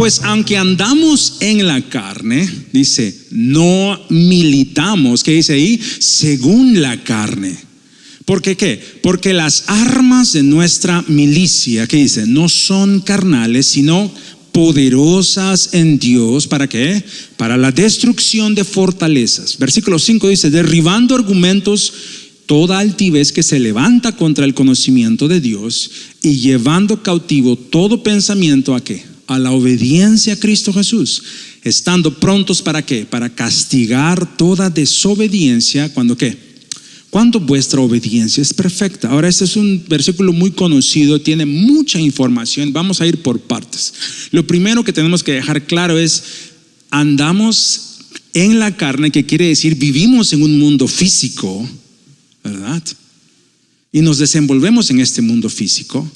Pues aunque andamos en la carne, dice, no militamos, ¿qué dice ahí? Según la carne. ¿Por qué qué? Porque las armas de nuestra milicia, ¿qué dice? No son carnales, sino poderosas en Dios. ¿Para qué? Para la destrucción de fortalezas. Versículo 5 dice, derribando argumentos, toda altivez que se levanta contra el conocimiento de Dios, y llevando cautivo todo pensamiento ¿a qué? A la obediencia a Cristo Jesús, estando prontos ¿para qué? Para castigar toda desobediencia, ¿cuándo qué? Cuando vuestra obediencia es perfecta. Ahora, este es un versículo muy conocido, tiene mucha información. Vamos a ir por partes. Lo primero que tenemos que dejar claro es, andamos en la carne, que quiere decir vivimos en un mundo físico, ¿verdad? Y nos desenvolvemos en este mundo físico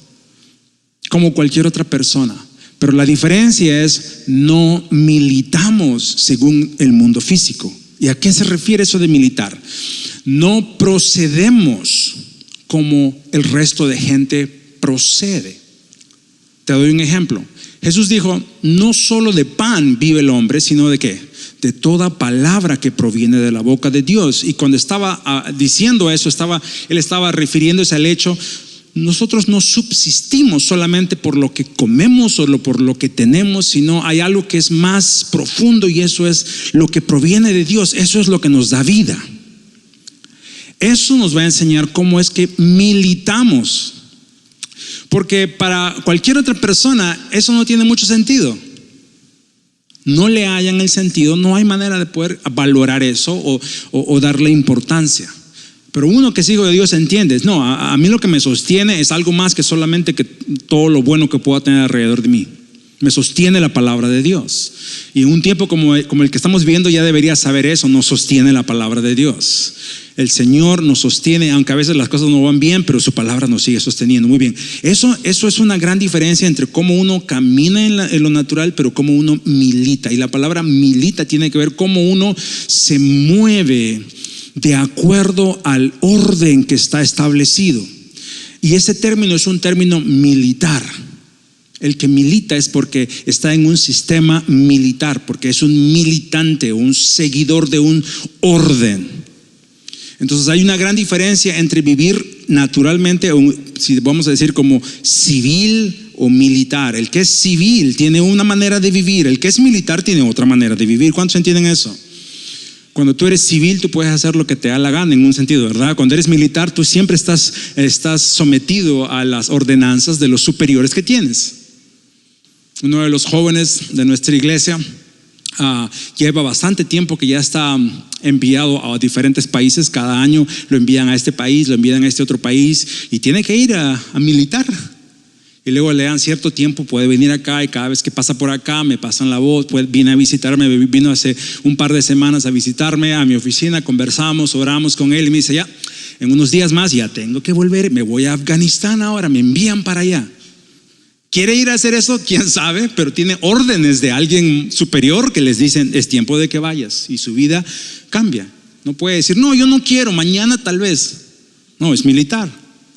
como cualquier otra persona. Pero la diferencia es, no militamos según el mundo físico. ¿Y a qué se refiere eso de militar? No procedemos como el resto de gente procede. Te doy un ejemplo. Jesús dijo, no solo de pan vive el hombre, sino de ¿qué? De toda palabra que proviene de la boca de Dios. Y cuando estaba diciendo eso, él estaba refiriéndose al hecho, nosotros no subsistimos solamente por lo que comemos o por lo que tenemos, sino hay algo que es más profundo, y eso es lo que proviene de Dios. Eso es lo que nos da vida. Eso nos va a enseñar cómo es que militamos, porque para cualquier otra persona eso no tiene mucho sentido. No le hallan el sentido, no hay manera de poder valorar eso o darle importancia. Pero uno que es hijo de Dios entiende, no, a mí lo que me sostiene es algo más que solamente que todo lo bueno que pueda tener alrededor de mí. Me sostiene la palabra de Dios. Y en un tiempo como el que estamos viviendo ya deberías saber eso, nos sostiene la palabra de Dios. El Señor nos sostiene, aunque a veces las cosas no van bien, pero su palabra nos sigue sosteniendo. Muy bien, eso es una gran diferencia entre cómo uno camina en lo natural, pero cómo uno milita. Y la palabra milita tiene que ver cómo uno se mueve de acuerdo al orden que está establecido. Y ese término es un término militar. El que milita es porque está en un sistema militar, porque es un militante, un seguidor de un orden. Entonces hay una gran diferencia entre vivir naturalmente, o si vamos a decir como civil o militar. El que es civil tiene una manera de vivir, el que es militar tiene otra manera de vivir. ¿Cuántos entienden eso? Cuando tú eres civil, tú puedes hacer lo que te da la gana en un sentido, ¿verdad? Cuando eres militar, tú siempre estás sometido a las ordenanzas de los superiores que tienes. Uno de los jóvenes de nuestra iglesia lleva bastante tiempo que ya está enviado a diferentes países. Cada año lo envían a este país, lo envían a este otro país, y tiene que ir a militar. Y luego le dan cierto tiempo, puede venir acá, y cada vez que pasa por acá me pasan la voz. Viene a visitarme, vino hace un par de semanas a visitarme a mi oficina, conversamos, oramos con él, y me dice, ya, en unos días más ya tengo que volver, me voy a Afganistán ahora, me envían para allá. ¿Quiere ir a hacer eso? ¿Quién sabe? Pero tiene órdenes de alguien superior que les dicen, es tiempo de que vayas, y su vida cambia. No puede decir, no, yo no quiero, mañana tal vez. No, es militar,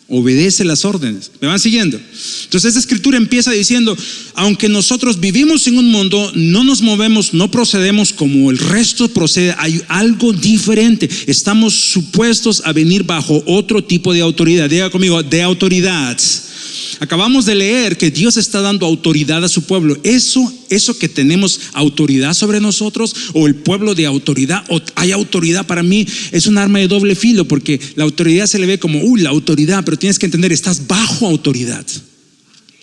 obedece las órdenes. ¿Me van siguiendo? Entonces esta escritura empieza diciendo, aunque nosotros vivimos en un mundo, no nos movemos, no procedemos como el resto procede, hay algo diferente. Estamos supuestos a venir bajo otro tipo de autoridad. Diga conmigo, de autoridad. Acabamos de leer que Dios está dando autoridad a su pueblo. Eso que tenemos autoridad sobre nosotros, o el pueblo de autoridad, o hay autoridad, para mí es un arma de doble filo, porque la autoridad se le ve como la autoridad, pero tienes que entender, estás bajo autoridad.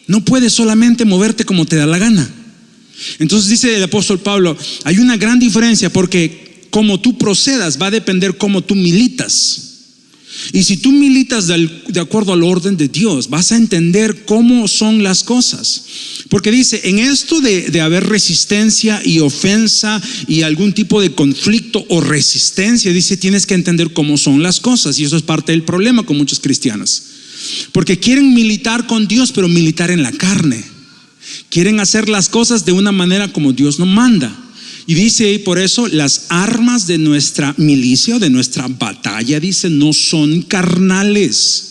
No puedes solamente moverte como te da la gana. Entonces dice el apóstol Pablo, hay una gran diferencia, porque como tú procedas va a depender cómo tú militas. Y si tú militas de acuerdo al orden de Dios, vas a entender cómo son las cosas. Porque dice, en esto de haber resistencia y ofensa y algún tipo de conflicto o resistencia, dice, tienes que entender cómo son las cosas. Y eso es parte del problema con muchos cristianos, porque quieren militar con Dios, pero militar en la carne. Quieren hacer las cosas de una manera como Dios nos manda. Y dice, por eso las armas de nuestra milicia o de nuestra batalla, dice, no son carnales.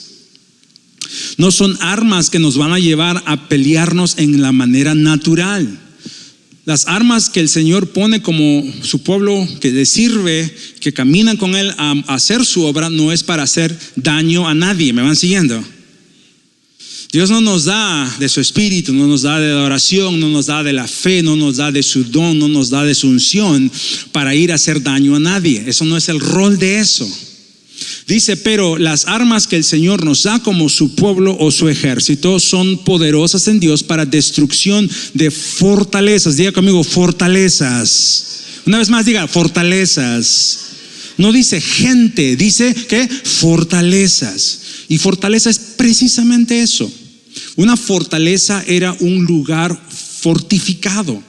No son armas que nos van a llevar a pelearnos en la manera natural. Las armas que el Señor pone como su pueblo, que le sirve, que caminan con Él a hacer su obra, no es para hacer daño a nadie. ¿Me van siguiendo? Dios no nos da de su espíritu, no nos da de la oración, no nos da de la fe, no nos da de su don, no nos da de su unción para ir a hacer daño a nadie. Eso no es el rol de eso. Dice, pero las armas que el Señor nos da como su pueblo o su ejército son poderosas en Dios para destrucción de fortalezas. Diga conmigo, fortalezas. Una vez más diga, fortalezas. No dice gente, dice que fortalezas. Y fortaleza es precisamente eso. Una fortaleza era un lugar fortificado.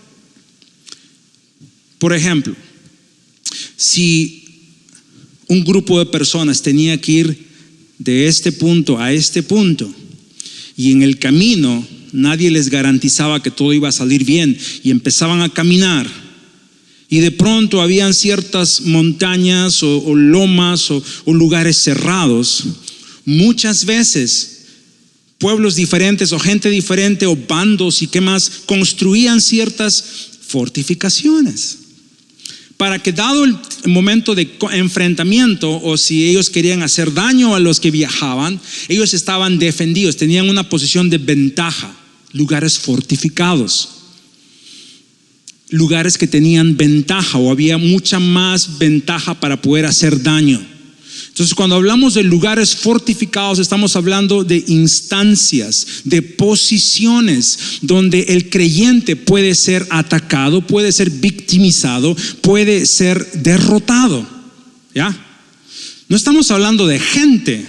Por ejemplo, si un grupo de personas tenía que ir de este punto a este punto y en el camino nadie les garantizaba que todo iba a salir bien y empezaban a caminar y de pronto habían ciertas montañas o lomas o lugares cerrados, muchas veces pueblos diferentes o gente diferente o bandos y qué más construían ciertas fortificaciones para que dado el momento de enfrentamiento o si ellos querían hacer daño a los que viajaban, ellos estaban defendidos, tenían una posición de ventaja. Lugares fortificados, lugares que tenían ventaja o había mucha más ventaja para poder hacer daño. Entonces, cuando hablamos de lugares fortificados, estamos hablando de instancias, de posiciones donde el creyente puede ser atacado, puede ser victimizado, puede ser derrotado. ¿Ya? No estamos hablando de gente,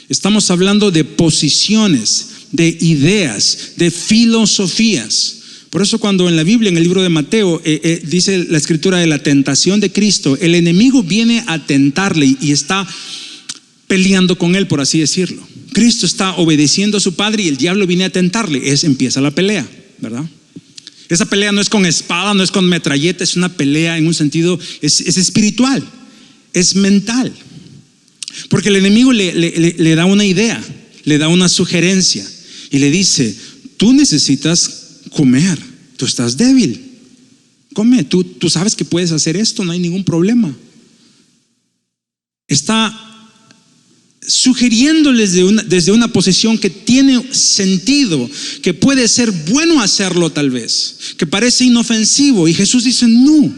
estamos hablando de posiciones, de ideas, de filosofías. Por eso cuando en la Biblia, en el libro de Mateo, dice la escritura de la tentación de Cristo, el enemigo viene a tentarle y está peleando con él, por así decirlo. Cristo está obedeciendo a su Padre y el diablo viene a tentarle. Empieza la pelea, ¿verdad? Esa pelea no es con espada, no es con metralleta, es una pelea en un sentido, es espiritual, es mental. Porque el enemigo le da una idea, le da una sugerencia y le dice, tú necesitas comer, tú estás débil, come, tú sabes que puedes hacer esto, no hay ningún problema. Está sugiriéndoles desde una posición que tiene sentido, que puede ser bueno hacerlo tal vez, que parece inofensivo, y Jesús dice no,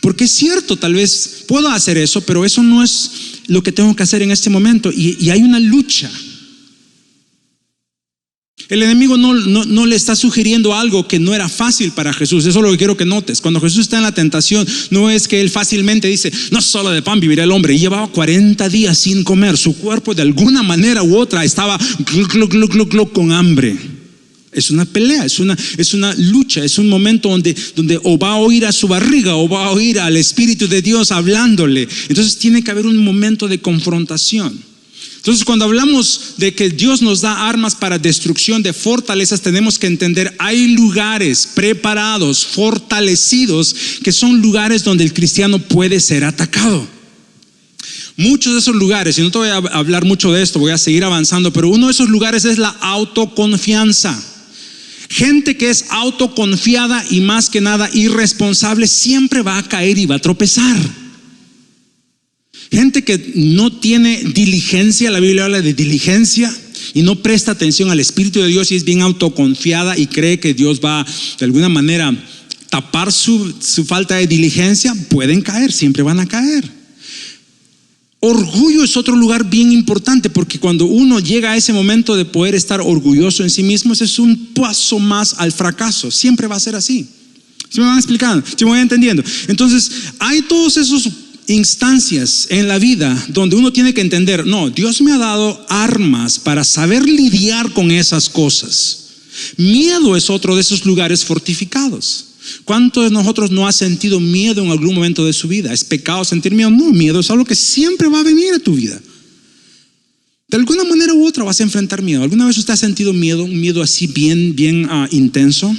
porque es cierto, tal vez puedo hacer eso, pero eso no es lo que tengo que hacer en este momento, y hay una lucha. El enemigo no le está sugiriendo algo que no era fácil para Jesús. Eso es lo que quiero que notes. Cuando Jesús está en la tentación, no es que él fácilmente dice, no solo de pan vivirá el hombre. Y llevaba 40 días sin comer. Su cuerpo de alguna manera u otra estaba con hambre. Es una pelea, es una lucha, es un momento donde o va a oír a su barriga o va a oír al Espíritu de Dios hablándole. Entonces tiene que haber un momento de confrontación. Entonces, cuando hablamos de que Dios nos da armas para destrucción de fortalezas, tenemos que entender, hay lugares preparados, fortalecidos, que son lugares donde el cristiano puede ser atacado. Muchos de esos lugares, y no te voy a hablar mucho de esto, voy a seguir avanzando, pero uno de esos lugares es la autoconfianza. Gente que es autoconfiada y más que nada irresponsable siempre va a caer y va a tropezar. Gente que no tiene diligencia, la Biblia habla de diligencia y no presta atención al Espíritu de Dios y es bien autoconfiada y cree que Dios va de alguna manera tapar su falta de diligencia, pueden caer, siempre van a caer. Orgullo es otro lugar bien importante porque cuando uno llega a ese momento de poder estar orgulloso en sí mismo, ese es un paso más al fracaso, siempre va a ser así. ¿Sí me van explicando? ¿Sí me van entendiendo? Entonces, hay todos esos instancias en la vida donde uno tiene que entender, no, Dios me ha dado armas para saber lidiar con esas cosas. Miedo es otro de esos lugares fortificados. ¿Cuántos de nosotros no ha sentido miedo en algún momento de su vida? ¿Es pecado sentir miedo? No, miedo es algo que siempre va a venir a tu vida. De alguna manera u otra vas a enfrentar miedo. ¿Alguna vez usted ha sentido miedo? Un miedo así bien intenso.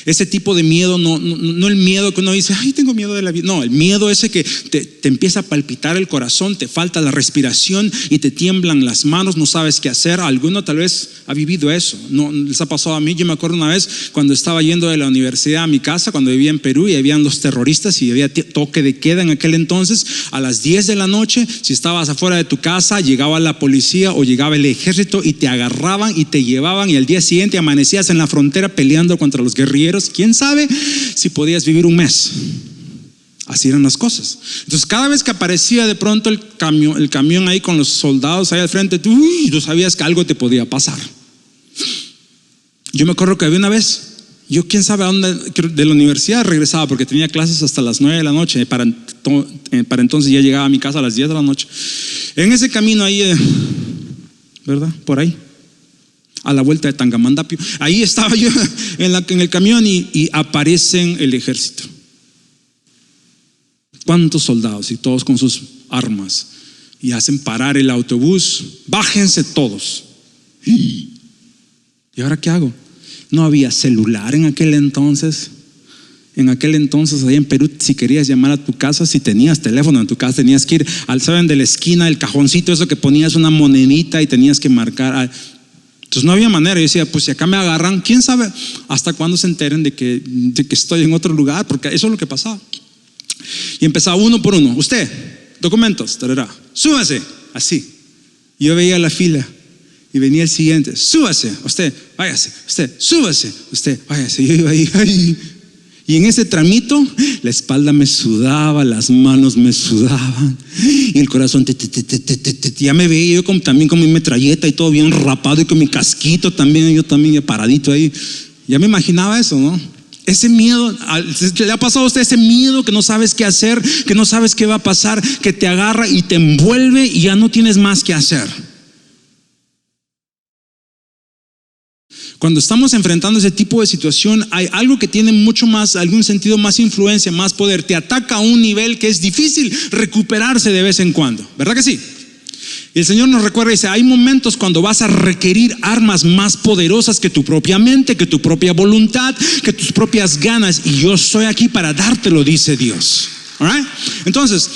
Ese tipo de miedo, no el miedo que uno dice, ay, tengo miedo de la vida. No, el miedo ese que te empieza a palpitar el corazón, te falta la respiración y te tiemblan las manos, no sabes qué hacer. Alguno tal vez ha vivido eso. No les ha pasado a mí. Yo me acuerdo una vez cuando estaba yendo de la universidad a mi casa, cuando vivía en Perú, y habían los terroristas y había toque de queda en aquel entonces. A las 10 de la noche, si estabas afuera de tu casa, llegaba la policía o llegaba el ejército y te agarraban y te llevaban, y al día siguiente amanecías en la frontera peleando contra los guerrilleros. Quién sabe si podías vivir un mes. Así eran las cosas. Entonces cada vez que aparecía de pronto el camión ahí con los soldados ahí al frente, tú sabías que algo te podía pasar. Yo me acuerdo que había una vez, yo quién sabe a dónde, de la universidad regresaba porque tenía clases hasta las 9 de la noche. Para entonces ya llegaba a mi casa a las 10 de la noche. En ese camino ahí, ¿verdad? Por ahí, a la vuelta de Tangamandapio, ahí estaba yo en el camión y aparecen el ejército. ¿Cuántos soldados? Y todos con sus armas, y hacen parar el autobús. Bájense todos. ¿Y ahora qué hago? No había celular en aquel entonces. En aquel entonces, allá en Perú, si querías llamar a tu casa, si tenías teléfono en tu casa, tenías que ir al, ¿saben? De la esquina, el cajoncito, eso que ponías una monedita y tenías que marcar. Entonces no había manera. Yo decía, pues si acá me agarran, quién sabe hasta cuándo se enteren de que estoy en otro lugar, porque eso es lo que pasaba. Y empezaba uno por uno. Usted, documentos, tarará, súbase, así. Yo veía la fila y venía el siguiente, súbase, usted, váyase, usted, súbase, usted, váyase. Yo iba ahí. Y en ese tramito, la espalda me sudaba, las manos me sudaban, y el corazón ya me veía yo también con mi metralleta y todo bien rapado, y con mi casquito también, yo también paradito ahí. Ya me imaginaba eso, ¿no? Ese miedo, ¿le ha pasado a usted ese miedo que no sabes qué hacer, que no sabes qué va a pasar, que te agarra y te envuelve y ya no tienes más que hacer? Cuando estamos enfrentando ese tipo de situación, hay algo que tiene mucho más, algún sentido, más influencia, más poder. Te ataca a un nivel que es difícil recuperarse de vez en cuando, ¿verdad que sí? Y el Señor nos recuerda y dice, hay momentos cuando vas a requerir armas más poderosas que tu propia mente, que tu propia voluntad, que tus propias ganas, y yo estoy aquí para dártelo, dice Dios. All right? Entonces,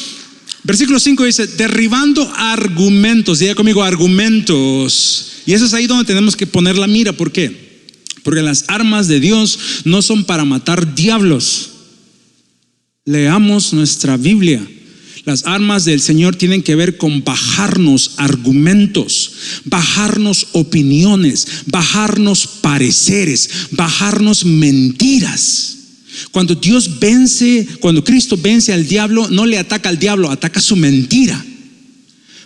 versículo 5 dice, derribando argumentos. Diga conmigo, argumentos. Y eso es ahí donde tenemos que poner la mira. ¿Por qué? Porque las armas de Dios no son para matar diablos. Leamos nuestra Biblia. Las armas del Señor tienen que ver con bajarnos argumentos, bajarnos opiniones, bajarnos pareceres, bajarnos mentiras. Cuando Cristo vence al diablo, no le ataca al diablo, ataca su mentira.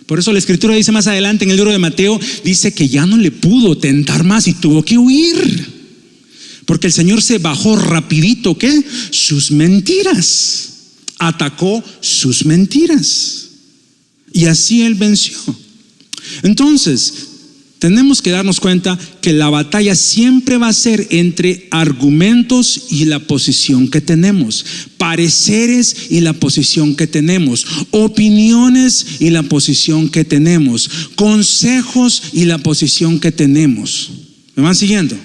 Por eso la Escritura dice más adelante en el libro de Mateo, dice que ya no le pudo tentar más y tuvo que huir. Porque el Señor se bajó rapidito, ¿qué? Sus mentiras. Atacó sus mentiras. Y así Él venció. Entonces, tenemos que darnos cuenta que la batalla siempre va a ser entre argumentos y la posición que tenemos, pareceres y la posición que tenemos, opiniones y la posición que tenemos, consejos y la posición que tenemos. ¿Me van siguiendo?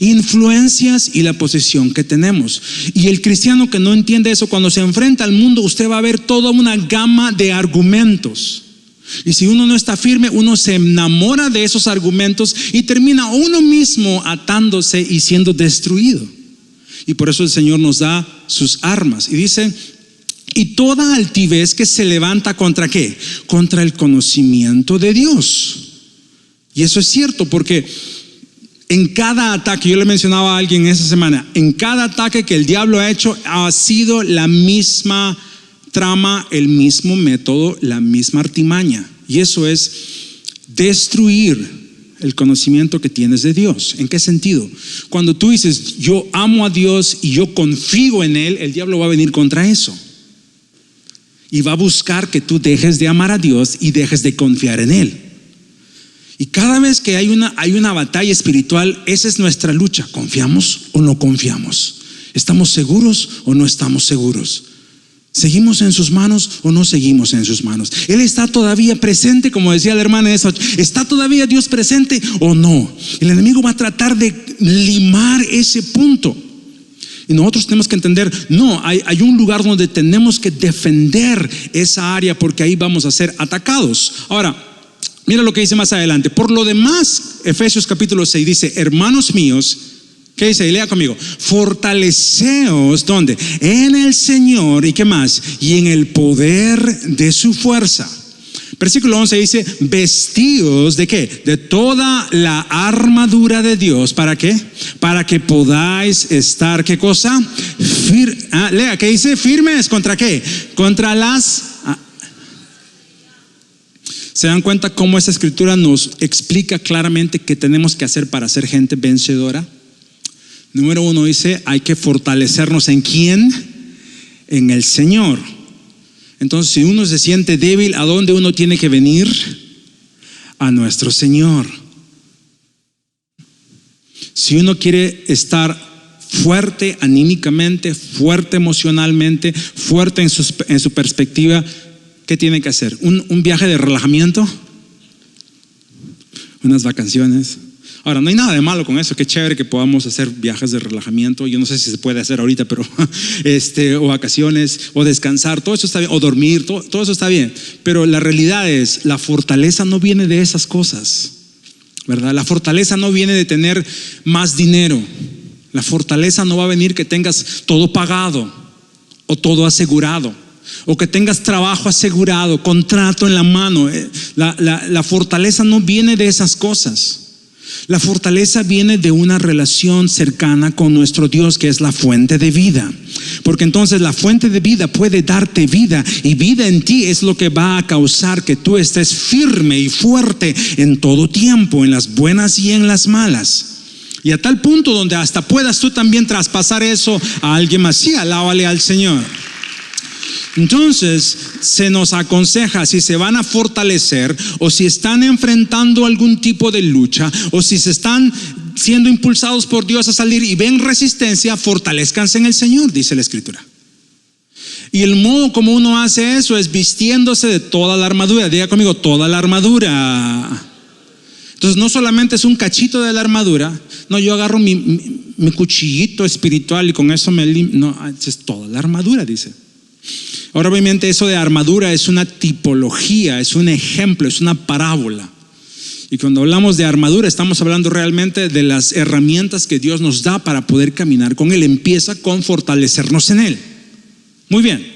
Influencias y la posición que tenemos. Y el cristiano que no entiende eso, cuando se enfrenta al mundo, usted va a ver toda una gama de argumentos. Y si uno no está firme, uno se enamora de esos argumentos y termina uno mismo atándose y siendo destruido. Y por eso el Señor nos da sus armas. Y dice, y toda altivez que se levanta ¿contra qué? Contra el conocimiento de Dios. Y eso es cierto, porque en cada ataque, yo le mencionaba a alguien esa semana, en cada ataque que el diablo ha hecho ha sido la misma trama, el mismo método, la misma artimaña. Y eso es destruir el conocimiento que tienes de Dios. ¿En qué sentido? Cuando tú dices, yo amo a Dios y yo confío en Él, el diablo va a venir contra eso. Y va a buscar que tú dejes de amar a Dios y dejes de confiar en Él. Y cada vez que hay una batalla espiritual, esa es nuestra lucha. ¿Confiamos o no confiamos? ¿Estamos seguros o no estamos seguros? ¿Seguimos en sus manos o no seguimos en sus manos? Él está todavía presente, como decía la hermana esa. ¿Está todavía Dios presente o no? El enemigo va a tratar de limar ese punto. Y nosotros tenemos que entender, no, hay un lugar donde tenemos que defender esa área porque ahí vamos a ser atacados. Ahora, mira lo que dice más adelante. Por lo demás, Efesios capítulo 6 dice, hermanos míos, ¿qué dice? Lea conmigo. Fortaleceos, ¿dónde? En el Señor, ¿y qué más? Y en el poder de su fuerza. Versículo 11 dice, vestíos ¿de qué? De toda la armadura de Dios. ¿Para qué? Para que podáis estar, ¿qué cosa? Lea, ¿qué dice? Firmes, ¿contra qué? Contra las... ¿Se dan cuenta cómo esa escritura nos explica claramente qué tenemos que hacer para ser gente vencedora? Número 1 dice, hay que fortalecernos ¿en quién? En el Señor. Entonces, si uno se siente débil, ¿a dónde uno tiene que venir? A nuestro Señor. Si uno quiere estar fuerte anímicamente, fuerte emocionalmente, fuerte en su perspectiva, ¿qué tiene que hacer? ¿Un viaje de relajamiento? ¿Unas vacaciones? Ahora, no hay nada de malo con eso, qué chévere que podamos hacer viajes de relajamiento. Yo no sé si se puede hacer ahorita, pero o vacaciones, o descansar, todo eso está bien, o dormir, todo eso está bien. Pero la realidad es, la fortaleza no viene de esas cosas, ¿verdad? La fortaleza no viene de tener más dinero. La fortaleza no va a venir que tengas todo pagado o todo asegurado, o que tengas trabajo asegurado, contrato en la mano. La fortaleza no viene de esas cosas. La fortaleza viene de una relación cercana con nuestro Dios, que es la fuente de vida. Porque entonces la fuente de vida puede darte vida, y vida en ti es lo que va a causar que tú estés firme y fuerte en todo tiempo, en las buenas y en las malas. Y a tal punto donde hasta puedas tú también traspasar eso a alguien más. Sí, alábale al Señor. Entonces se nos aconseja, si se van a fortalecer, o si están enfrentando algún tipo de lucha, o si se están siendo impulsados por Dios a salir y ven resistencia, fortalezcanse en el Señor, dice la Escritura. Y el modo como uno hace eso es vistiéndose de toda la armadura. Diga conmigo, toda la armadura. Entonces no solamente es un cachito de la armadura. No, yo agarro mi cuchillito espiritual y con eso me limpio. No, es toda la armadura, dice. Ahora, obviamente, eso de armadura es una tipología, es un ejemplo, es una parábola. Y cuando hablamos de armadura, estamos hablando realmente de las herramientas que Dios nos da para poder caminar con Él. Empieza con fortalecernos en Él. Muy bien.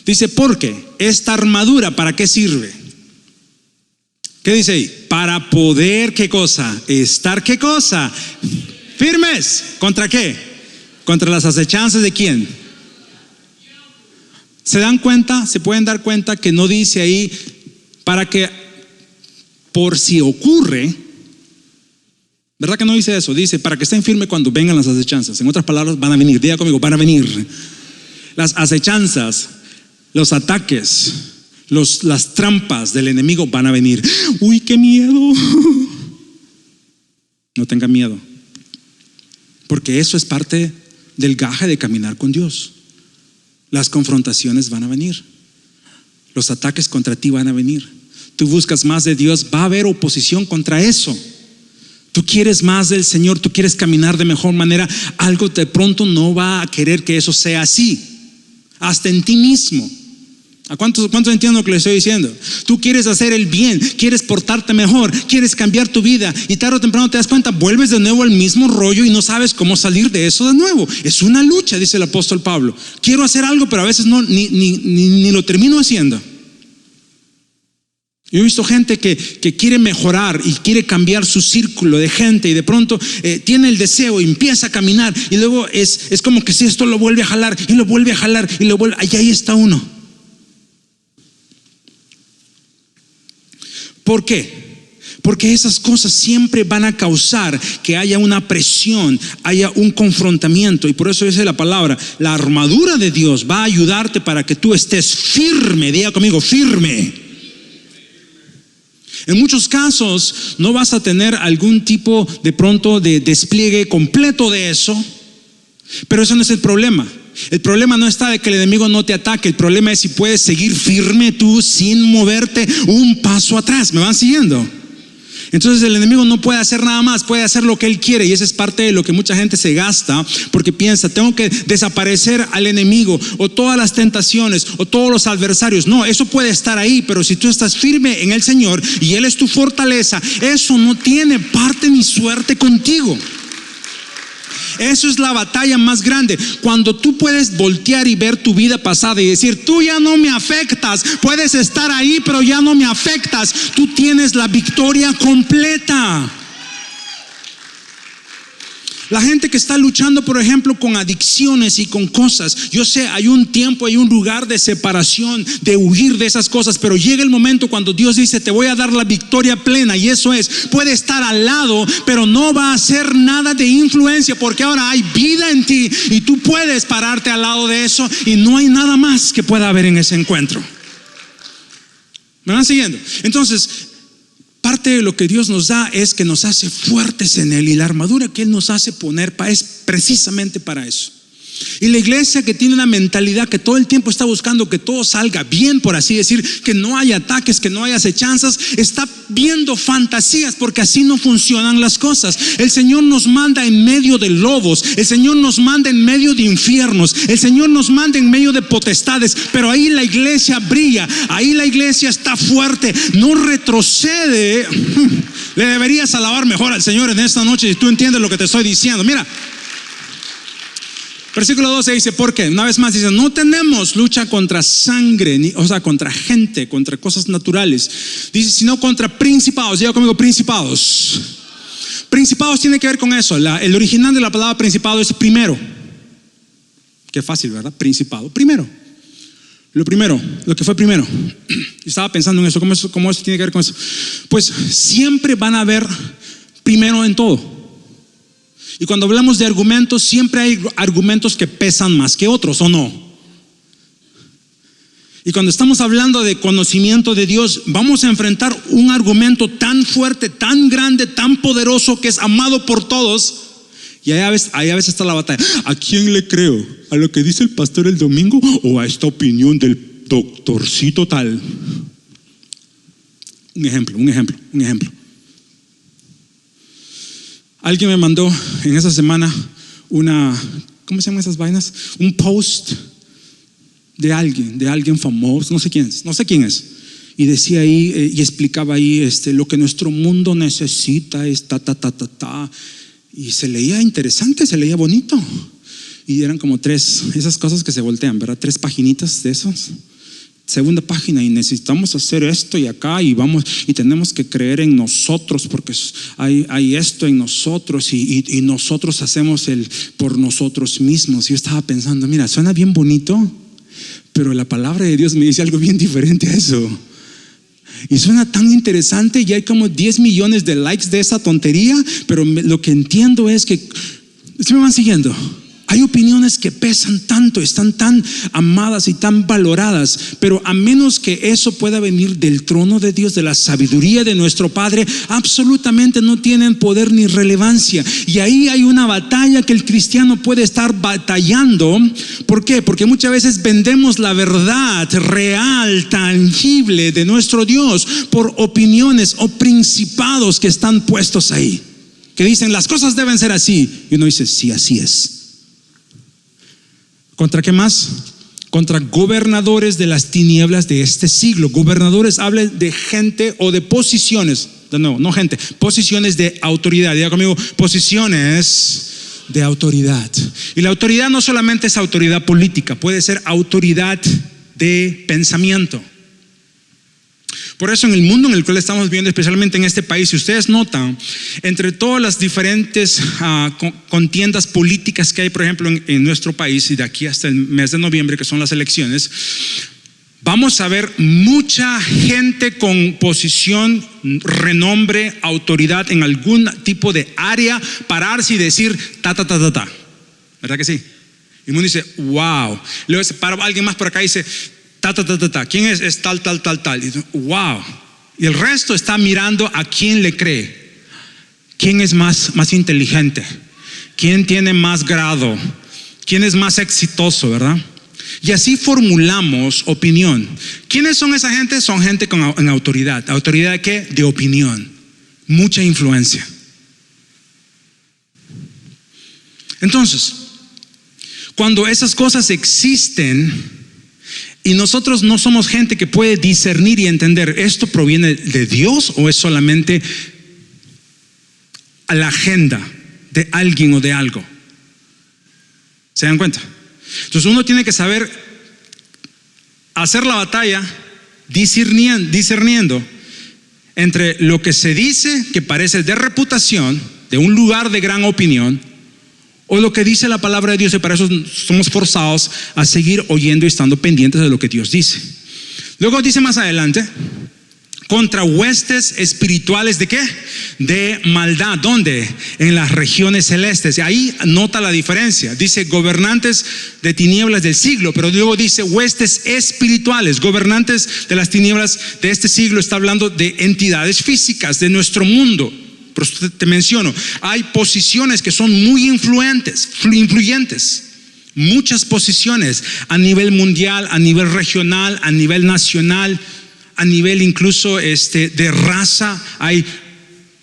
Dice, ¿por qué? Esta armadura, ¿para qué sirve? ¿Qué dice ahí? Para poder, ¿qué cosa? Estar, ¿qué cosa? Firmes. ¿Contra qué? ¿Contra las acechanzas de quién? ¿Se dan cuenta? ¿Se pueden dar cuenta que no dice ahí para que por si ocurre? ¿Verdad que no dice eso? Dice para que estén firmes cuando vengan las acechanzas. En otras palabras, van a venir. Diga conmigo, van a venir. Las acechanzas, los ataques, las trampas del enemigo van a venir. ¡Uy, qué miedo! No tenga miedo, porque eso es parte del gaje de caminar con Dios. Las confrontaciones van a venir, los ataques contra ti van a venir. Tú buscas más de Dios, va a haber oposición contra eso. Tú quieres más del Señor, tú quieres caminar de mejor manera. Algo de pronto no va a querer que eso sea así, hasta en ti mismo. ¿A cuántos entienden lo que les estoy diciendo? Tú quieres hacer el bien, quieres portarte mejor, quieres cambiar tu vida, y tarde o temprano te das cuenta, vuelves de nuevo al mismo rollo y no sabes cómo salir de eso de nuevo. Es una lucha, dice el apóstol Pablo. Quiero hacer algo, pero a veces ni lo termino haciendo. Yo he visto gente que quiere mejorar y quiere cambiar su círculo de gente, y de pronto tiene el deseo y empieza a caminar, y luego es como que si esto lo vuelve a jalar y lo vuelve a jalar y lo vuelve, y ahí está uno. ¿Por qué? Porque esas cosas siempre van a causar que haya una presión, haya un confrontamiento. Y por eso dice la palabra, la armadura de Dios va a ayudarte para que tú estés firme. Diga conmigo, firme. En muchos casos no vas a tener algún tipo de pronto de despliegue completo de eso, pero eso no es el problema. El problema no está de que el enemigo no te ataque. El problema es si puedes seguir firme tú sin moverte un paso atrás. ¿Me van siguiendo? Entonces el enemigo no puede hacer nada más, puede hacer lo que él quiere, y esa es parte de lo que mucha gente se gasta porque piensa, tengo que desaparecer al enemigo o todas las tentaciones o todos los adversarios. No, eso puede estar ahí, pero si tú estás firme en el Señor y Él es tu fortaleza, eso no tiene parte ni suerte contigo. Eso es la batalla más grande. Cuando tú puedes voltear y ver tu vida pasada y decir, tú ya no me afectas, puedes estar ahí pero ya no me afectas, tú tienes la victoria completa. La gente que está luchando, por ejemplo, con adicciones y con cosas, yo sé, hay un tiempo, hay un lugar de separación, de huir de esas cosas, pero llega el momento cuando Dios dice, te voy a dar la victoria plena, y eso es, puede estar al lado, pero no va a hacer nada de influencia, porque ahora hay vida en ti y tú puedes pararte al lado de eso y no hay nada más que pueda haber en ese encuentro. ¿Me van siguiendo? Entonces, parte de lo que Dios nos da es que nos hace fuertes en Él, y la armadura que Él nos hace poner es precisamente para eso. Y la iglesia que tiene una mentalidad que todo el tiempo está buscando que todo salga bien, por así decir, que no haya ataques, que no haya acechanzas, está viendo fantasías, porque así no funcionan las cosas. El Señor nos manda en medio de lobos, el Señor nos manda en medio de infiernos, el Señor nos manda en medio de potestades, pero ahí la iglesia brilla, ahí la iglesia está fuerte, no retrocede. Le deberías alabar mejor al Señor en esta noche si tú entiendes lo que te estoy diciendo. Mira, versículo 12 dice, ¿por qué? Una vez más dice, no tenemos lucha contra sangre, o sea, contra gente, contra cosas naturales. Dice, sino contra principados. Diga conmigo, principados. Principados tiene que ver con eso. El original de la palabra principado es primero. Qué fácil, ¿verdad? Principado, primero. Lo que fue primero. Estaba pensando en eso, ¿cómo eso tiene que ver con eso? Pues siempre van a haber primero en todo. Y cuando hablamos de argumentos, siempre hay argumentos que pesan más que otros, ¿o no? Y cuando estamos hablando de conocimiento de Dios, vamos a enfrentar un argumento tan fuerte, tan grande, tan poderoso, que es amado por todos. Y ahí a veces está la batalla. ¿A quién le creo? ¿A lo que dice el pastor el domingo o a esta opinión del doctorcito tal? Un ejemplo. Alguien me mandó en esa semana ¿cómo se llaman esas vainas? Un post de alguien famoso, no sé quién es. Y decía ahí, y explicaba ahí, lo que nuestro mundo necesita es y se leía interesante, se leía bonito. Y eran como esas cosas que se voltean, ¿verdad? 3 paginitas de esos. Segunda página, y necesitamos hacer esto y acá, y tenemos que creer en nosotros, porque hay esto en nosotros, y nosotros hacemos por nosotros mismos. Yo estaba pensando, mira, suena bien bonito, pero la palabra de Dios me dice algo bien diferente a eso. Y suena tan interesante, y hay como 10 millones de likes de esa tontería, pero lo que entiendo es que, ¿sí me van siguiendo? Hay opiniones que pesan tanto, están tan amadas y tan valoradas, pero a menos que eso pueda venir del trono de Dios, de la sabiduría de nuestro Padre, absolutamente no tienen poder ni relevancia. Y ahí hay una batalla que el cristiano puede estar batallando. ¿Por qué? Porque muchas veces vendemos la verdad real, tangible de nuestro Dios por opiniones o principados que están puestos ahí, que dicen las cosas deben ser así, y uno dice, sí, así es. ¿Contra qué más? Contra gobernadores de las tinieblas de este siglo. Gobernadores habla de gente o de posiciones. De nuevo, no gente, posiciones de autoridad. Diga conmigo, posiciones de autoridad. Y la autoridad no solamente es autoridad política, puede ser autoridad de pensamiento. Por eso en el mundo en el cual estamos viviendo, especialmente en este país, si ustedes notan, entre todas las diferentes contiendas políticas que hay, por ejemplo, en nuestro país, y de aquí hasta el mes de noviembre, que son las elecciones, vamos a ver mucha gente con posición, renombre, autoridad en algún tipo de área, pararse y decir ¿verdad que sí? Y uno dice, wow. Luego se para alguien más por acá y dice, ¿quién es? Es tal. Y dice, wow. Y el resto está mirando a quién le cree. ¿Quién es más inteligente? ¿Quién tiene más grado? ¿Quién es más exitoso, verdad? Y así formulamos opinión. ¿Quiénes son esa gente? Son gente en autoridad. ¿Autoridad de qué? De opinión. mucha influencia. Entonces, cuando esas cosas existen y nosotros no somos gente que puede discernir y entender, ¿esto proviene de Dios o es solamente a la agenda de alguien o de algo? ¿Se dan cuenta? Entonces uno tiene que saber hacer la batalla discerniendo entre lo que se dice que parece de reputación, de un lugar de gran opinión, o lo que dice la palabra de Dios, y para eso somos forzados a seguir oyendo y estando pendientes de lo que Dios dice. Luego dice más adelante, contra huestes espirituales ¿de qué? De maldad. ¿Dónde? En las regiones celestes. Y ahí nota la diferencia. Dice gobernantes de tinieblas del siglo, pero luego dice huestes espirituales. Gobernantes de las tinieblas de este siglo está hablando de entidades físicas de nuestro mundo. Pero te menciono, hay posiciones que son muy influyentes, muchas posiciones a nivel mundial, a nivel regional, a nivel nacional, a nivel incluso de raza. Hay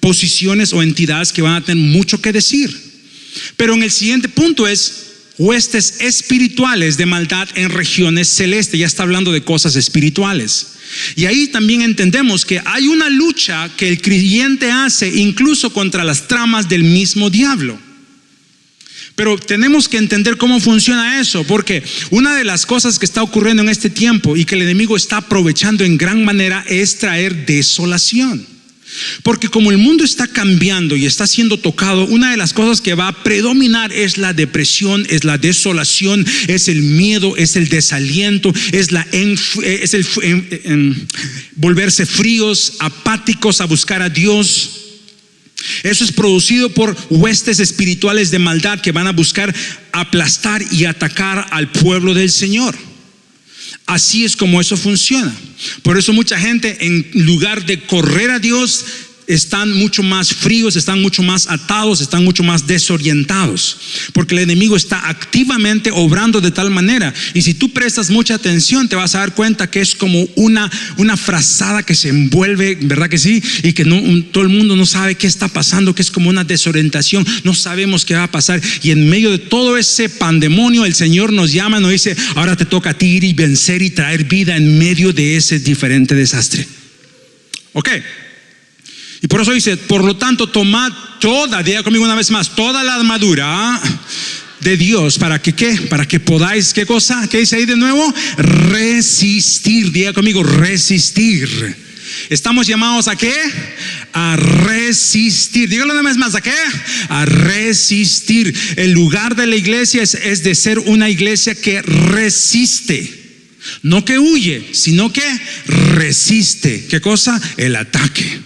posiciones o entidades que van a tener mucho que decir. Pero en el siguiente punto es huestes espirituales de maldad en regiones celestes. Ya está hablando de cosas espirituales. Y ahí también entendemos que hay una lucha que el creyente hace incluso contra las tramas del mismo diablo. Pero tenemos que entender cómo funciona eso, porque una de las cosas que está ocurriendo en este tiempo y que el enemigo está aprovechando en gran manera es traer desolación. Porque como el mundo está cambiando y está siendo tocado, una de las cosas que va a predominar es la depresión, es la desolación, es el miedo, es el desaliento, es volverse fríos, apáticos a buscar a Dios. Eso es producido por huestes espirituales de maldad que van a buscar aplastar y atacar al pueblo del Señor. Así es como eso funciona. Por eso mucha gente, en lugar de correr a Dios, están mucho más fríos, están mucho más atados, están mucho más desorientados, porque el enemigo está activamente obrando de tal manera. Y si tú prestas mucha atención, te vas a dar cuenta que es como una frazada que se envuelve, ¿verdad que sí? Y que todo el mundo no sabe qué está pasando, que es como una desorientación, no sabemos qué va a pasar. Y en medio de todo ese pandemonio, el Señor nos llama y nos dice, ahora te toca a ti ir y vencer y traer vida en medio de ese diferente desastre. Ok. Y por eso dice, por lo tanto, tomad toda, diga conmigo una vez más, toda la armadura de Dios. ¿Para que qué? Para que podáis, ¿qué cosa? ¿Qué dice ahí de nuevo? Resistir, diga conmigo, resistir. Estamos llamados ¿a qué? A resistir. Dígalo una vez más, ¿a qué? A resistir. El lugar de la iglesia es de ser una iglesia que resiste. No que huye, sino que resiste. ¿Qué cosa? El ataque.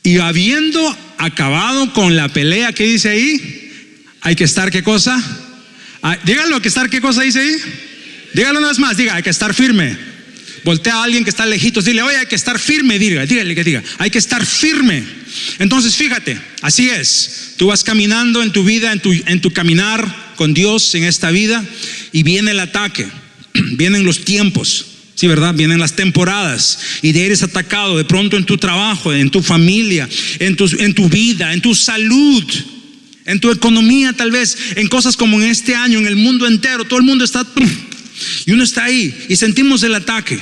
Y habiendo acabado con la pelea, ¿qué dice ahí? Hay que estar, ¿qué cosa? Díganlo, ¿hay que estar, qué cosa dice ahí? Dígalo una vez más, diga, hay que estar firme. Voltea a alguien que está lejitos, dile, oye, hay que estar firme, dígale que diga, hay que estar firme. Entonces fíjate, así es, tú vas caminando en tu vida, en tu caminar con Dios en esta vida, y viene el ataque, vienen los tiempos. Sí, ¿verdad? Vienen las temporadas y eres atacado de pronto en tu trabajo, en tu familia, en tu vida, en tu salud, en tu economía, tal vez en cosas como en este año, en el mundo entero, todo el mundo está y uno está ahí y sentimos el ataque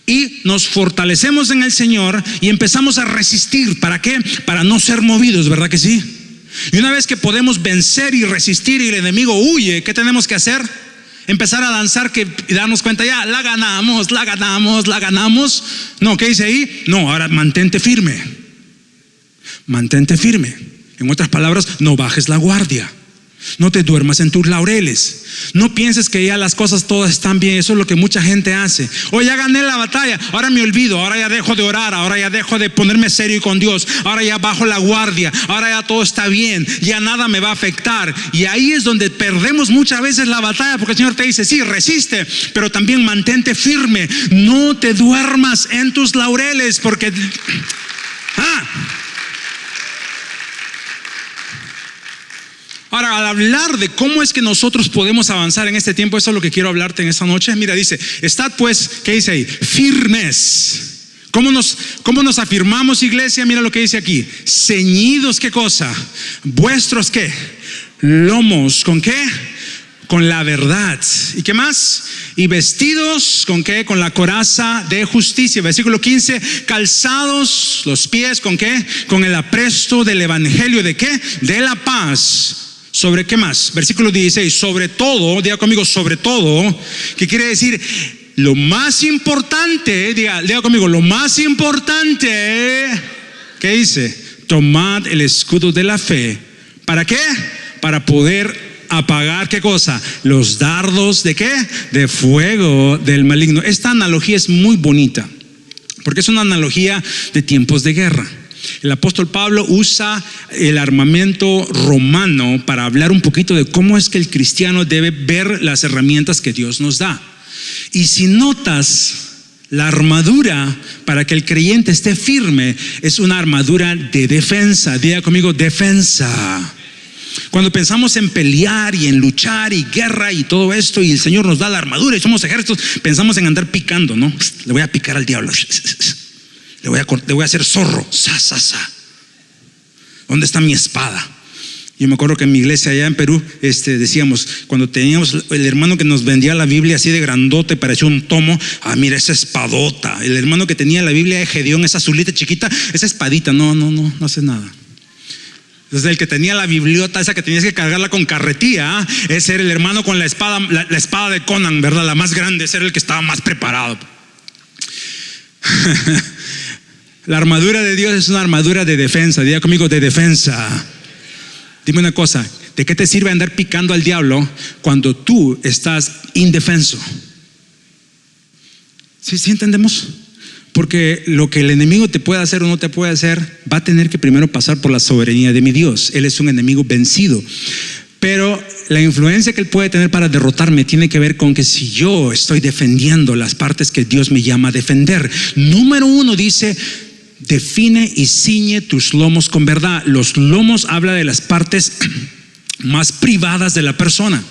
y nos fortalecemos en el Señor y empezamos a resistir. ¿Para qué? Para no ser movidos, ¿verdad que sí? Y una vez que podemos vencer y resistir y el enemigo huye, ¿qué tenemos que hacer? Empezar a danzar y darnos cuenta, ya, la ganamos. No, ¿qué dice ahí? No, ahora mantente firme. Mantente firme. En otras palabras, no bajes la guardia. No te duermas en tus laureles. No pienses que ya las cosas todas están bien. Eso es lo que mucha gente hace. Ya gané la batalla, ahora me olvido, ahora ya dejo de orar, ahora ya dejo de ponerme serio con Dios, ahora ya bajo la guardia, ahora ya todo está bien, ya nada me va a afectar. Y ahí es donde perdemos muchas veces la batalla, porque el Señor te dice, sí, resiste, pero también mantente firme. No te duermas en tus laureles, porque ahora, al hablar de cómo es que nosotros podemos avanzar en este tiempo, eso es lo que quiero hablarte en esta noche. Mira, dice, estad pues, ¿qué dice ahí? Firmes. ¿Cómo nos afirmamos, iglesia? Mira lo que dice aquí. Ceñidos, ¿qué cosa? Vuestros, ¿qué? Lomos, ¿con qué? Con la verdad. ¿Y qué más? Y vestidos, ¿con qué? Con la coraza de justicia. Versículo 15, calzados los pies, ¿con qué? Con el apresto del evangelio, ¿de qué? De la paz. ¿Sobre qué más? Versículo 16, sobre todo, diga conmigo, sobre todo, ¿qué quiere decir? Lo más importante, diga conmigo, lo más importante, ¿qué dice? Tomad el escudo de la fe. ¿Para qué? Para poder apagar, ¿qué cosa? Los dardos de ¿qué? De fuego del maligno. Esta analogía es muy bonita, porque es una analogía de tiempos de guerra. El apóstol Pablo usa el armamento romano para hablar un poquito de cómo es que el cristiano debe ver las herramientas que Dios nos da. Y si notas, la armadura para que el creyente esté firme es una armadura de defensa. Diga conmigo, defensa. Cuando pensamos en pelear y en luchar y guerra y todo esto, y el Señor nos da la armadura y somos ejércitos, pensamos en andar picando, ¿no? Le voy a picar al diablo, le voy a hacer zorro, ¿dónde está mi espada? Yo me acuerdo que en mi iglesia allá en Perú decíamos, cuando teníamos el hermano que nos vendía la Biblia así de grandote, parecía un tomo, mira esa espadota. El hermano que tenía la Biblia de Gedeón, esa azulita chiquita, esa espadita, no hace nada. Entonces el que tenía la bibliota, esa que tenías que cargarla con carretilla, ese era el hermano con la espada, la espada de Conan, ¿verdad? La más grande, ese era el que estaba más preparado. La armadura de Dios es una armadura de defensa. Diga conmigo, de defensa. Dime una cosa, ¿de qué te sirve andar picando al diablo cuando tú estás indefenso? ¿Sí entendemos? Porque lo que el enemigo te puede hacer o no te puede hacer, va a tener que primero pasar por la soberanía de mi Dios. Él es un enemigo vencido. Pero la influencia que él puede tener para derrotarme tiene que ver con que si yo estoy defendiendo las partes que Dios me llama a defender. Número 1 dice, define y ciñe tus lomos con verdad. Los lomos habla de las partes más privadas de la persona.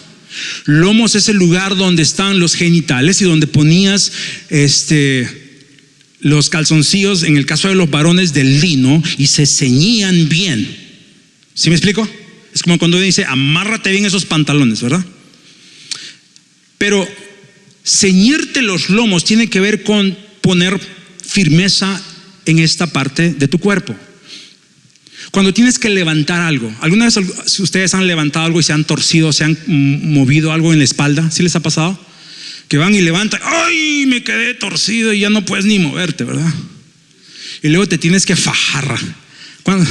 Lomos es el lugar donde están los genitales y donde ponías los calzoncillos, en el caso de los varones, del lino, y se ceñían bien. ¿Sí me explico? Es como cuando dice, amárrate bien esos pantalones, ¿verdad? Pero ceñirte los lomos tiene que ver con poner firmeza en esta parte de tu cuerpo. Cuando tienes que levantar algo, ¿alguna vez ustedes han levantado algo y se han torcido, se han movido algo en la espalda? ¿Sí les ha pasado? Que van y levantan, ¡ay! Me quedé torcido y ya no puedes ni moverte, ¿verdad? Y luego te tienes que fajar.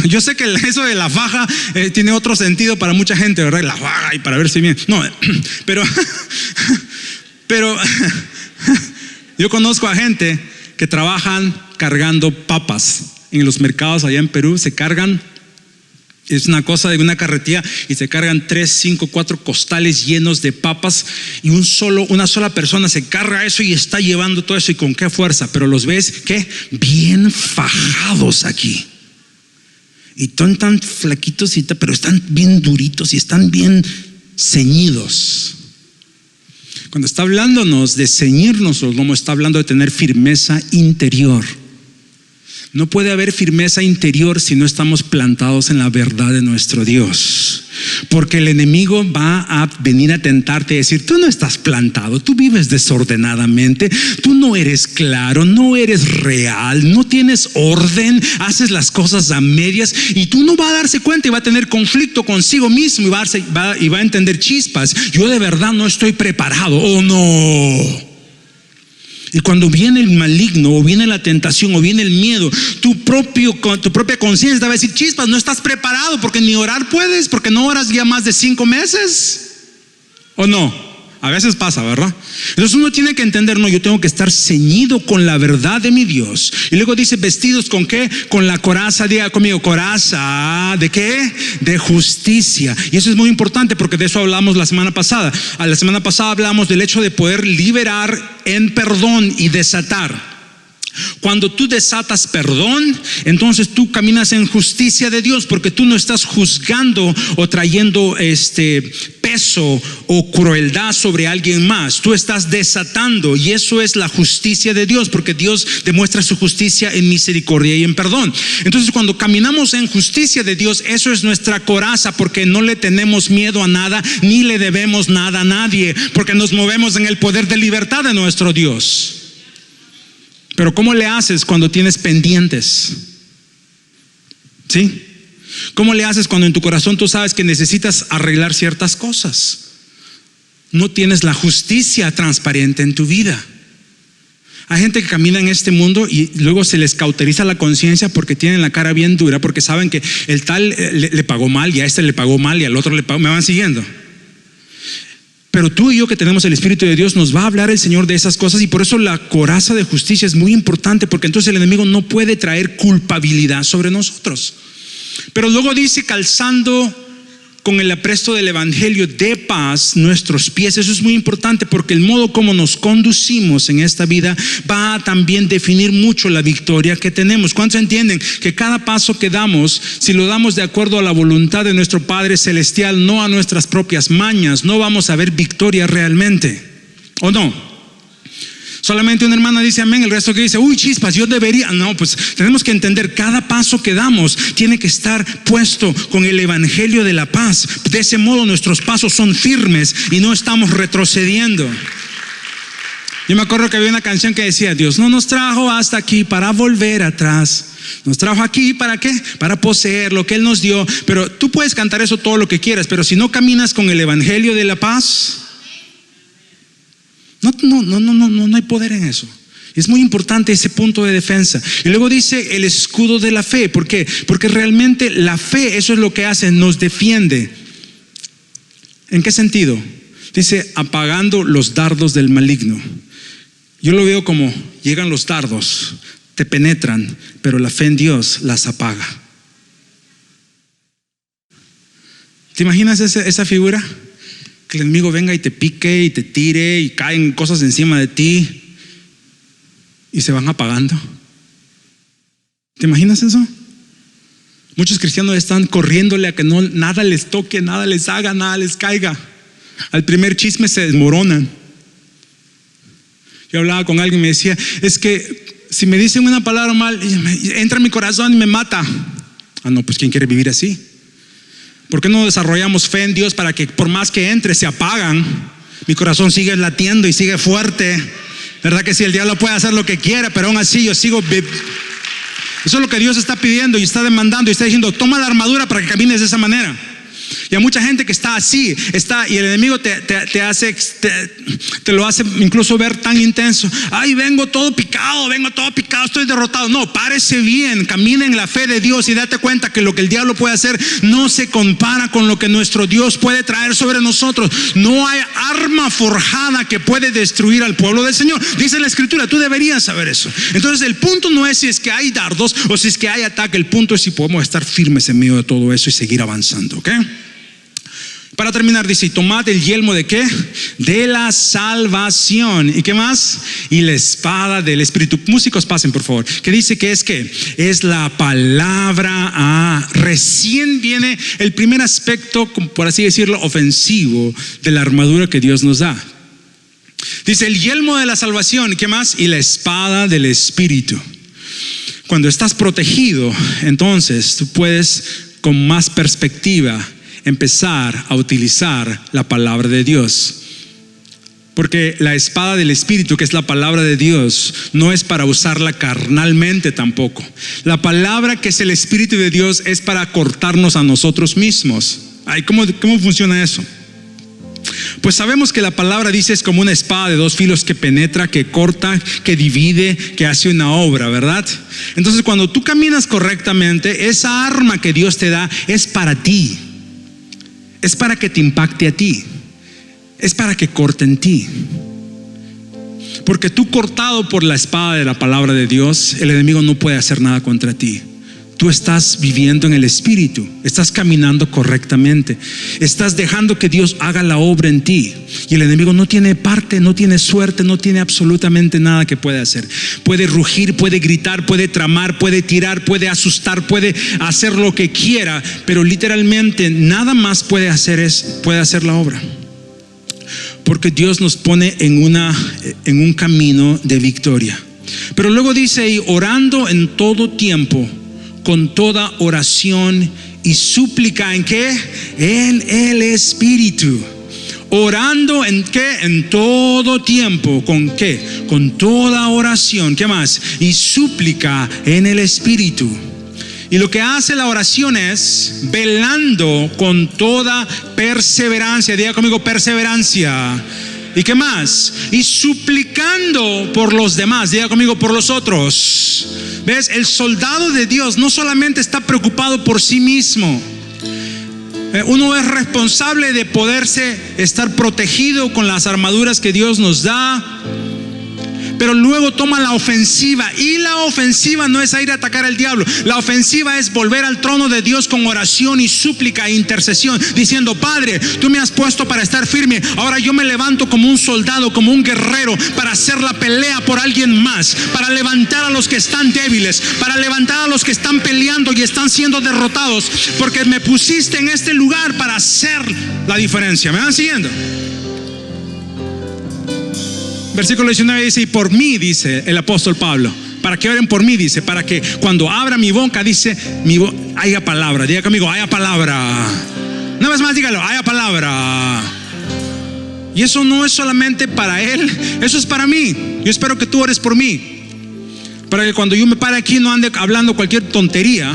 Yo sé que eso de la faja tiene otro sentido para mucha gente, ¿verdad? La faja y para verse bien. No, pero yo conozco a gente que trabajan cargando papas en los mercados allá en Perú. Se cargan, es una cosa de una carretilla, y se cargan 3, 5, 4 costales llenos de papas, y una sola persona se carga eso y está llevando todo eso. ¿Y con qué fuerza? Pero los ves, ¿qué? Bien fajados aquí. Y están tan flaquitos, pero están bien duritos y están bien ceñidos. Cuando está hablándonos de ceñirnos los lomos, está hablando de tener firmeza interior. No puede haber firmeza interior si no estamos plantados en la verdad de nuestro Dios. Porque el enemigo va a venir a tentarte y decir, tú no estás plantado, tú vives desordenadamente, tú no eres claro, no eres real, no tienes orden, haces las cosas a medias, y tú no vas a darse cuenta y va a tener conflicto consigo mismo y va a entender chispas. Yo de verdad no estoy preparado, ¿o no? Y cuando viene el maligno, o viene la tentación, o viene el miedo, tu propia conciencia te va a decir, chispas, no estás preparado, porque ni orar puedes, porque no oras ya más de 5 meses. ¿O no? A veces pasa, ¿verdad? Entonces uno tiene que entender, no, yo tengo que estar ceñido con la verdad de mi Dios. Y luego dice, vestidos ¿con qué? Con la coraza, diga conmigo, coraza, ¿de qué? De justicia. Y eso es muy importante, porque de eso hablamos la semana pasada. La semana pasada hablamos del hecho de poder liberar en perdón y desatar. Cuando tú desatas perdón, entonces tú caminas en justicia de Dios, porque tú no estás juzgando o trayendo peso o crueldad sobre alguien más. Tú estás desatando, y eso es la justicia de Dios, porque Dios demuestra su justicia en misericordia y en perdón. Entonces, cuando caminamos en justicia de Dios, eso es nuestra coraza, porque no le tenemos miedo a nada, ni le debemos nada a nadie, porque nos movemos en el poder de libertad de nuestro Dios. Pero ¿cómo le haces cuando tienes pendientes? ¿Sí? ¿Cómo le haces cuando en tu corazón tú sabes que necesitas arreglar ciertas cosas? No tienes la justicia transparente en tu vida. Hay gente que camina en este mundo y luego se les cauteriza la conciencia porque tienen la cara bien dura, porque saben que el tal le pagó mal, y a este le pagó mal, y al otro le pagó. ¿Me van siguiendo? Pero tú y yo, que tenemos el Espíritu de Dios, nos va a hablar el Señor de esas cosas, y por eso la coraza de justicia es muy importante, porque entonces el enemigo no puede traer culpabilidad sobre nosotros. Pero luego dice, calzando con el apresto del evangelio de paz nuestros pies. Eso es muy importante, porque el modo como nos conducimos en esta vida va a también definir mucho la victoria que tenemos. ¿Cuántos entienden que cada paso que damos, si lo damos de acuerdo a la voluntad de nuestro Padre Celestial, no a nuestras propias mañas, no vamos a ver victoria realmente? ¿O no? Solamente una hermana dice amén, el resto que dice, uy, chispas, yo debería. No, pues tenemos que entender, cada paso que damos tiene que estar puesto con el evangelio de la paz. De ese modo nuestros pasos son firmes y no estamos retrocediendo. Yo me acuerdo que había una canción que decía, Dios no nos trajo hasta aquí para volver atrás. Nos trajo aquí, ¿para qué? Para poseer lo que Él nos dio. Pero tú puedes cantar eso todo lo que quieras, pero si no caminas con el evangelio de la paz, no hay poder en eso. Es muy importante ese punto de defensa. Y luego dice el escudo de la fe. ¿Por qué? Porque realmente la fe, eso es lo que hace, nos defiende. ¿En qué sentido? Dice, apagando los dardos del maligno. Yo lo veo como, llegan los dardos, te penetran, pero la fe en Dios las apaga. ¿Te imaginas esa figura? Que el enemigo venga y te pique y te tire y caen cosas encima de ti y se van apagando. ¿Te imaginas eso? Muchos cristianos están corriéndole a que nada les toque, nada les haga, nada les caiga. Al primer chisme se desmoronan. Yo hablaba con alguien y me decía, es que si me dicen una palabra mal, entra en mi corazón y me mata. Ah, no, pues ¿quién quiere vivir así? ¿Por qué no desarrollamos fe en Dios para que por más que entre se apagan? Mi corazón sigue latiendo y sigue fuerte. ¿Verdad que sí? El diablo puede hacer lo que quiera, pero aún así yo sigo. Eso es lo que Dios está pidiendo y está demandando y está diciendo, toma la armadura para que camines de esa manera. Y hay mucha gente que está así, y el enemigo te lo hace incluso ver tan intenso. Ay, vengo todo picado, estoy derrotado. No, párese bien, camina en la fe de Dios y date cuenta que lo que el diablo puede hacer no se compara con lo que nuestro Dios puede traer sobre nosotros. No hay arma forjada que puede destruir al pueblo del Señor. Dice la Escritura, tú deberías saber eso. Entonces el punto no es si es que hay dardos o si es que hay ataque. El punto es si podemos estar firmes en medio de todo eso y seguir avanzando, ¿ok? Para terminar dice, tomad el yelmo ¿de qué? De la salvación. ¿Y qué más? Y la espada del Espíritu. Músicos, pasen por favor. ¿Qué dice que es qué? Es la palabra. Recién viene el primer aspecto, por así decirlo, ofensivo de la armadura que Dios nos da. Dice el yelmo de la salvación. ¿Y qué más? Y la espada del Espíritu. Cuando estás protegido, entonces tú puedes con más perspectiva empezar a utilizar la palabra de Dios. Porque la espada del Espíritu, que es la palabra de Dios, no es para usarla carnalmente tampoco. La palabra que es el Espíritu de Dios es para cortarnos a nosotros mismos. Ay, ¿cómo funciona eso? Pues sabemos que la palabra dice es como una espada de dos filos que penetra, que corta, que divide, que hace una obra, ¿verdad? Entonces cuando tú caminas correctamente, esa arma que Dios te da es para ti. Es para que te impacte a ti. Es para que corte en ti. Porque tú, cortado por la espada de la palabra de Dios, el enemigo no puede hacer nada contra ti. tú estás viviendo en el Espíritu, estás caminando correctamente, estás dejando que Dios haga la obra en ti. Y el enemigo no tiene parte, no tiene suerte, no tiene absolutamente nada que puede hacer. Puede rugir, puede gritar, puede tramar, puede tirar, puede asustar, puede hacer lo que quiera, pero literalmente nada más puede hacer la obra. Porque Dios nos pone en un camino de victoria. Pero luego dice ahí, orando en todo tiempo, con toda oración y súplica, ¿en qué? En el Espíritu. Orando en qué? En todo tiempo. ¿Con qué? Con toda oración. ¿Qué más? Y súplica en el Espíritu. Y lo que hace la oración es velando con toda perseverancia. Diga conmigo, perseverancia. ¿Y qué más? Y suplicando por los demás. Diga conmigo, por los otros. ¿Ves? El soldado de Dios no solamente está preocupado por sí mismo. Uno es responsable de poderse estar protegido con las armaduras que Dios nos da, pero luego toma la ofensiva. Y la ofensiva no es ir a atacar al diablo. La ofensiva es volver al trono de Dios con oración y súplica e intercesión, diciendo: Padre, tú me has puesto para estar firme. Ahora yo me levanto como un soldado, como un guerrero, para hacer la pelea por alguien más, para levantar a los que están débiles, para levantar a los que están peleando y están siendo derrotados, porque me pusiste en este lugar para hacer la diferencia. ¿Me van siguiendo? Versículo 19 dice: y por mí, dice el apóstol Pablo, para que oren por mí, dice, para que cuando abra mi boca, dice, haya palabra. Diga conmigo, haya palabra. Una vez más dígalo, haya palabra. Y eso no es solamente para él, eso es para mí. Yo espero que tú ores por mí, para que cuando yo me pare aquí no ande hablando cualquier tontería,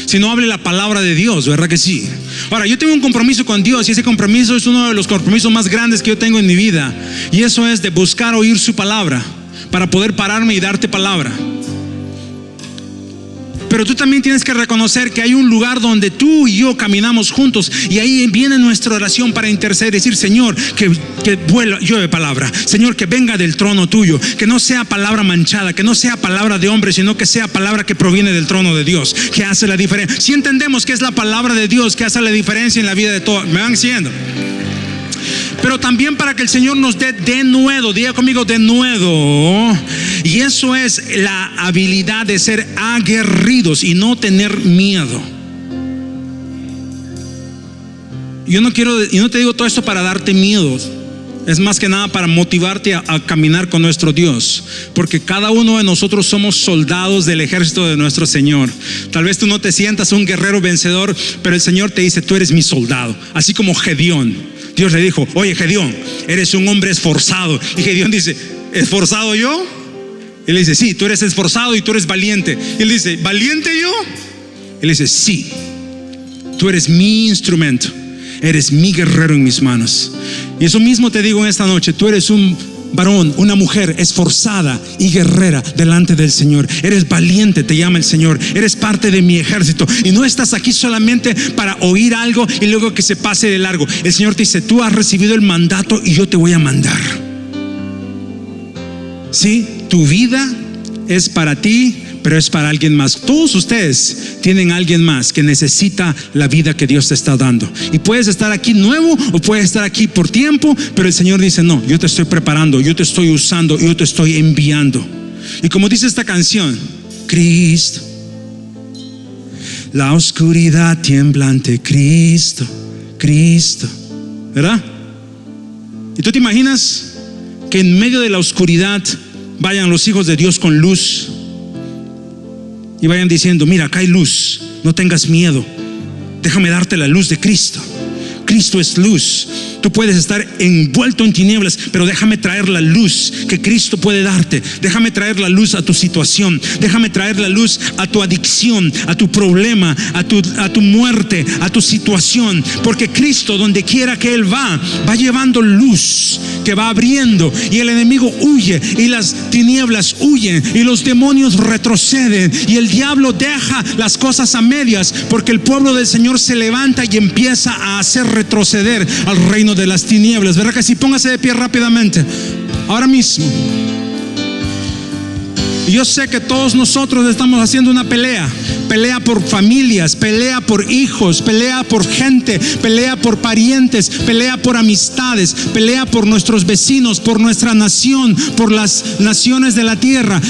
sino hable la palabra de Dios, ¿verdad que sí? Ahora, yo tengo un compromiso con Dios, y ese compromiso es uno de los compromisos más grandes que yo tengo en mi vida, y eso es de buscar oír su palabra para poder pararme y darte palabra. Pero tú también tienes que reconocer que hay un lugar donde tú y yo caminamos juntos, y ahí viene nuestra oración para interceder, decir: Señor, que llueve palabra, Señor, que venga del trono tuyo, que no sea palabra manchada, que no sea palabra de hombre, sino que sea palabra que proviene del trono de Dios, que hace la diferencia. Si entendemos que es la palabra de Dios que hace la diferencia en la vida de todos, ¿me van siguiendo? Pero también para que el Señor nos dé denuedo, diga conmigo, denuedo. Y eso es la habilidad de ser aguerridos y no tener miedo. Yo no te digo todo esto para darte miedo. Es más que nada para motivarte a caminar con nuestro Dios, porque cada uno de nosotros somos soldados del ejército de nuestro Señor. Tal vez tú no te sientas un guerrero vencedor, pero el Señor te dice: tú eres mi soldado. Así como Gedeón, Dios le dijo: oye, Gedeón, eres un hombre esforzado. Y Gedeón dice: ¿esforzado yo? Él le dice: sí, tú eres esforzado y tú eres valiente. Y él dice: ¿valiente yo? Él dice: sí, tú eres mi instrumento, eres mi guerrero en mis manos. Y eso mismo te digo en esta noche: tú eres un varón, una mujer esforzada y guerrera delante del Señor. Eres valiente, te llama el Señor. Eres parte de mi ejército, y no estás aquí solamente para oír algo y luego que se pase de largo. El Señor te dice: tú has recibido el mandato y yo te voy a mandar. Sí, tu vida es para ti, pero es para alguien más. Todos ustedes tienen a alguien más que necesita la vida que Dios te está dando. Y puedes estar aquí nuevo o puedes estar aquí por tiempo, pero el Señor dice: no, yo te estoy preparando, yo te estoy usando, yo te estoy enviando. Y como dice esta canción, Cristo, la oscuridad tiembla ante Cristo, Cristo, ¿verdad? ¿Y tú te imaginas que en medio de la oscuridad vayan los hijos de Dios con luz y vayan diciendo: mira, acá hay luz, no tengas miedo, déjame darte la luz de Cristo? Cristo es luz. Tú puedes estar envuelto en tinieblas, pero déjame traer la luz que Cristo puede darte. Déjame traer la luz a tu situación. Déjame traer la luz a tu adicción, a tu problema, a tu muerte, a tu situación. Porque Cristo, donde quiera que Él va llevando luz que va abriendo, y el enemigo huye, y las tinieblas huyen, y los demonios retroceden, y el diablo deja las cosas a medias, porque el pueblo del Señor se levanta y empieza a hacer retroceder al reino de las tinieblas. ¿Verdad que sí? Póngase de pie rápidamente ahora mismo. Yo sé que todos nosotros estamos haciendo una pelea por familias, pelea por hijos, pelea por gente, pelea por parientes, pelea por amistades, pelea por nuestros vecinos, por nuestra nación, por las naciones de la tierra.